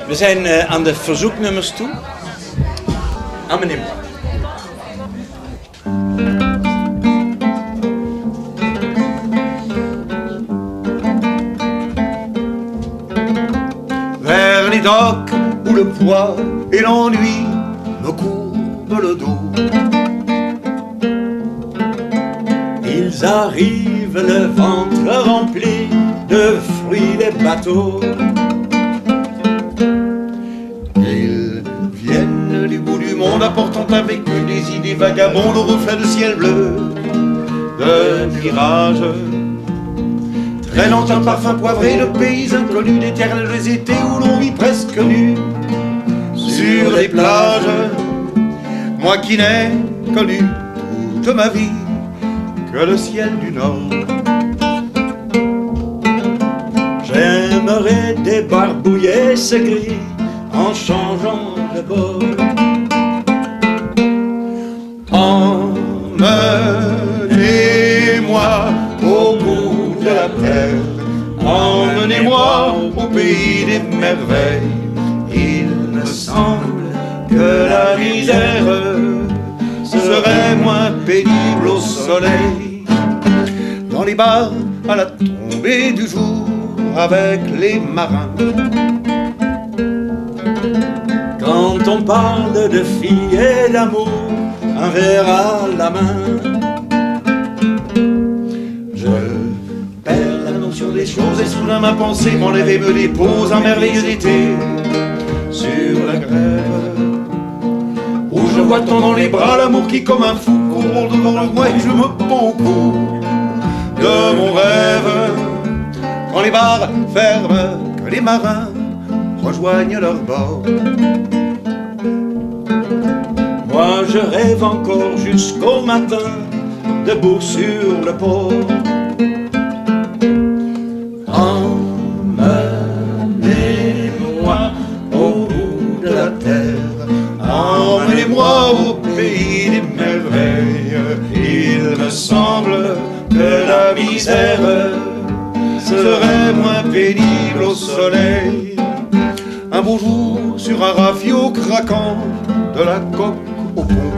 We zijn aan de verzoeknummers toe. Emmenez-moi. Vers les docks où le poids et l'ennui me courbent le dos. Ils arrivent le ventre rempli de fruits des bateaux. Ils viennent du bout du monde apportant avec eux des idées vagabondes au reflet de ciel bleu, de mirages. Traînant un parfum poivré de pays inconnus, d'éternels étés où l'on vit presque nu sur les plages. Moi qui n'ai connu toute ma vie que le ciel du Nord. J'aimerais débarbouiller ce gris en changeant de bord. Emmenez-moi au bout de la terre, emmenez-moi au pays des merveilles. Il me semble que la misère serait moins pénible au soleil. Dans les bars à la tombée du jour avec les marins. Quand on parle de filles et d'amour, un verre à la main, je perds la notion des choses et soudain ma pensée m'enlève et me dépose un merveilleux été sur la grève, où je vois tant dans les bras l'amour qui comme un fou court devant le loin et je me pends au cou de mon rêve. Quand les bars ferment, que les marins rejoignent leur bord. moi je rêve encore jusqu'au matin, debout sur le port. Emmenez-moi au bout de la terre, emmenez-moi au pays des merveilles. Il me semble que la misère serait moins pénible au soleil. Un beau jour sur un rafio craquant, de la coque au pont.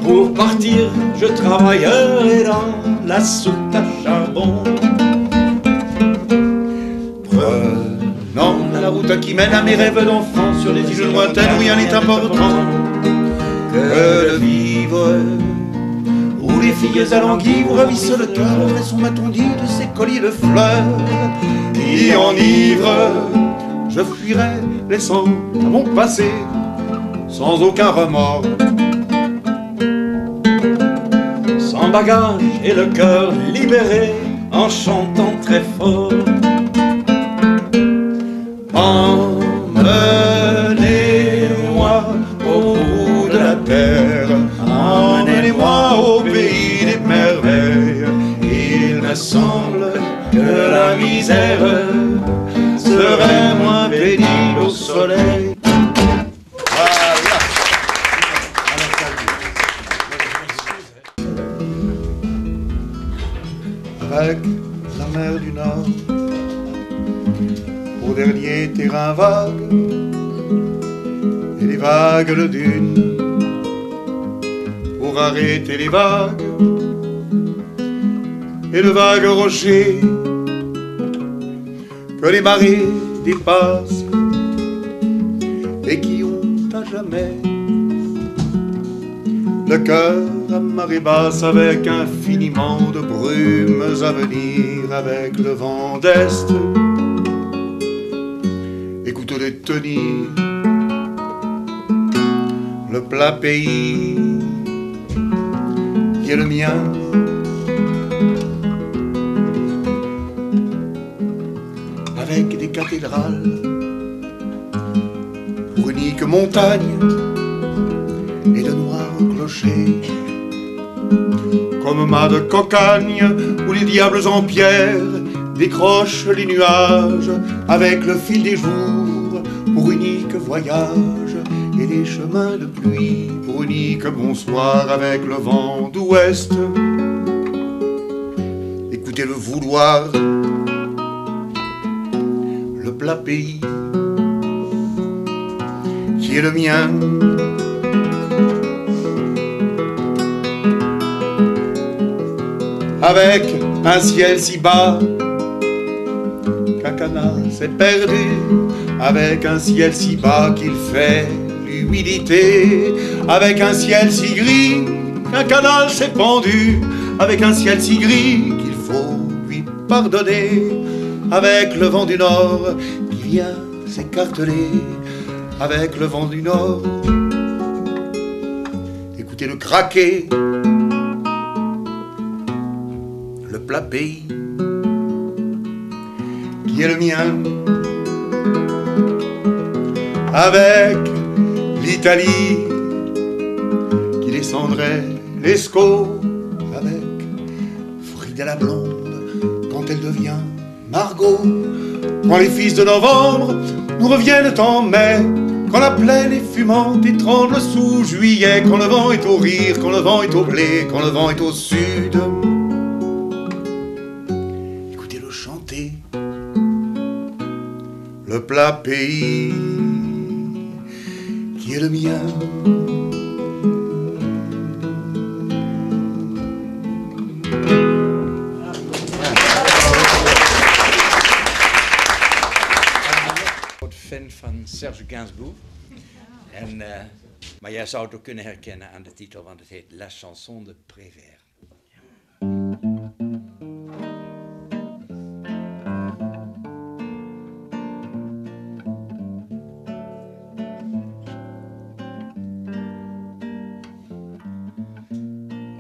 Pour partir, je travaillerai dans la soute à charbon. Prenant la route qui mène à mes rêves d'enfant sur les îles lointaines où rien n'est important que de vivre, où les filles alanguies ravissent le cœur et son m'a-t-on dit de ces colliers de fleurs qui enivrent. Je fuirai laissant à mon passé sans aucun remords, Sans bagage et le cœur libéré, en chantant très fort. Emmenez-moi au bout de la terre, emmenez-moi au pays des merveilles. Il me semble que la misère serait moins pénible au soleil. Avec la mer du Nord, au dernier terrain vague, et les vagues de dunes, pour arrêter les vagues, et de vagues rochers, que les marées dépassent, et qui ont à jamais le cœur à marée basse, avec infiniment de brumes à venir, avec le vent d'Est. Écoute les tenir, le plat pays qui est le mien. Avec des cathédrales pour unique montagne et de noirs clochers, comme mât de cocagne où les diables en pierre décrochent les nuages avec le fil des jours pour unique voyage, et les chemins de pluie pour unique bonsoir avec le vent d'ouest. Écoutez le vouloir, le plat pays qui est le mien. Avec un ciel si bas qu'un canal s'est perdu, avec un ciel si bas qu'il fait l'humidité, avec un ciel si gris qu'un canal s'est pendu, avec un ciel si gris qu'il faut lui pardonner, avec le vent du nord qui vient s'écarteler, avec le vent du nord. Écoutez le craquer, le plat pays qui est le mien, avec l'Italie qui descendrait l'Escaut, avec Frida la blonde quand elle devient Margot, quand les fils de novembre nous reviennent en mai, quand la plaine est fumante et tremble sous juillet, quand le vent est au rire, quand le vent est au blé, quand le vent est au sud. Écoutez-le chanter, le plat pays qui est le mien. Fan van Serge Gainsbourg. Maar jij zou het ook kunnen herkennen aan de titel, want het heet La Chanson de Prévert.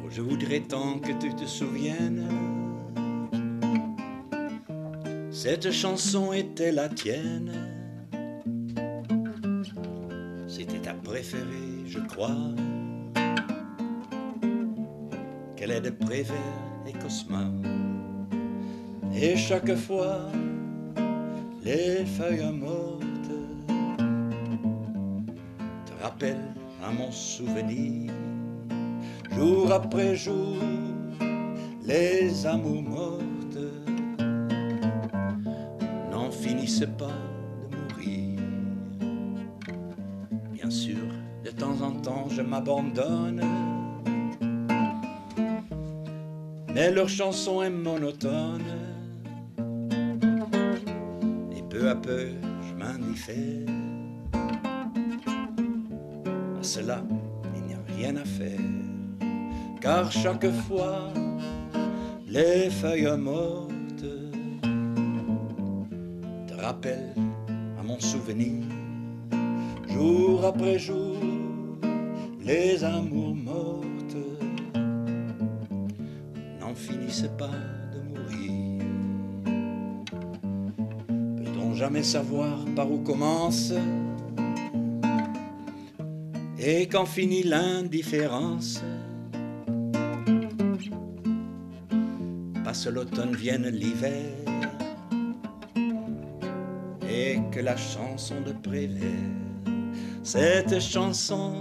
Oh, je voudrais tant que tu te souviennes, cette chanson était la tienne. C'était ta préférée, je crois, qu'elle est de Prévert et Cosma. Et chaque fois, les feuilles mortes te rappellent à mon souvenir. Jour après jour, les amours mortes n'en finissent pas de mourir. Bien sûr, de temps en temps, je m'abandonne, mais leur chanson est monotone. Et peu à peu, je m'indiffère. À cela, il n'y a rien à faire, car chaque fois, les feuilles mortes te rappellent à mon souvenir. Jour après jour, les amours mortes n'en finissent pas de mourir. Peut-on jamais savoir par où commence et quand finit l'indifférence? Passe l'automne, vienne l'hiver, et que la chanson de Prévert, cette chanson,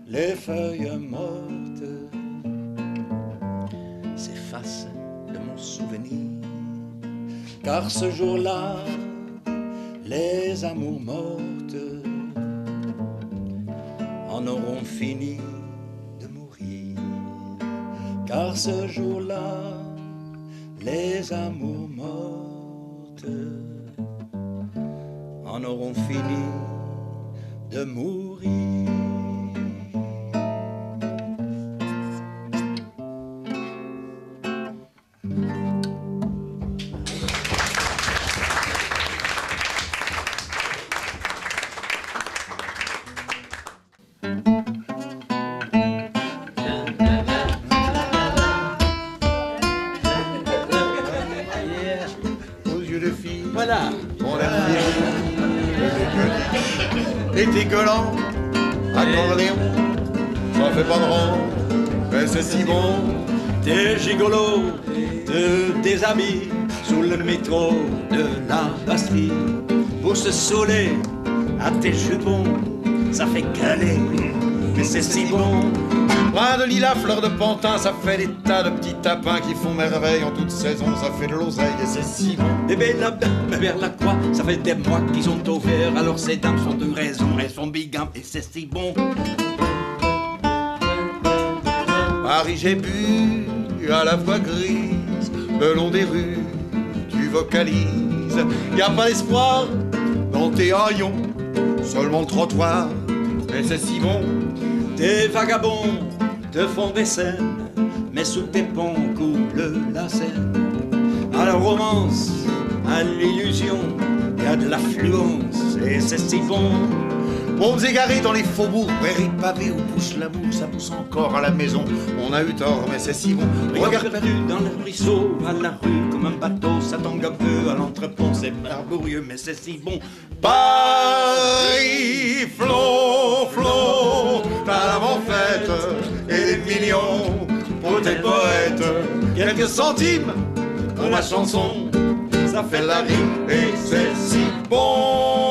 les feuilles mortes, s'effacent de mon souvenir. Car ce jour-là, les amours mortes en auront fini de mourir. Car ce jour-là, les amours mortes en auront fini de mourir. Aux yeux de fille, Voilà. on a l'été gueulant, accordéon, ça fait pas de rond, mais c'est si bon. T'es gigolo, te déshabille sous le métro de la Bastille pour se saouler à tes jupons, ça fait gueuler mais c'est si bon. Plein de lilas, fleurs de pantin, ça fait des tas de petits tapins qui font merveille en toute saison, ça fait de l'oseille et c'est si bon. Bébé la vers la croix, ça fait des mois qu'ils sont offerts, alors ces dames sont de raison, elles sont bigam et c'est si bon. Paris, j'ai bu à la voix grise, le long des rues, tu vocalises. Y a pas d'espoir dans tes haillons, seulement le trottoir, mais c'est si bon. Des vagabonds te font des scènes, mais sous tes ponts coule la Seine. À la romance, à l'illusion, y a de l'affluence et c'est si bon. Bombes égarés dans les faubourgs, prairies pavées où pousse l'amour, ça pousse encore à la maison. On a eu tort, mais c'est si bon. Regarde perdu dans le ruisseau, à la rue comme un bateau, ça tangue un peu à l'entrepont, c'est laborieux, mais c'est si bon. Paris, flot, flot, t'as l'avant-fête et des millions pour tes poètes. Quelques centimes pour ma chanson, ça fait la rime et c'est si bon.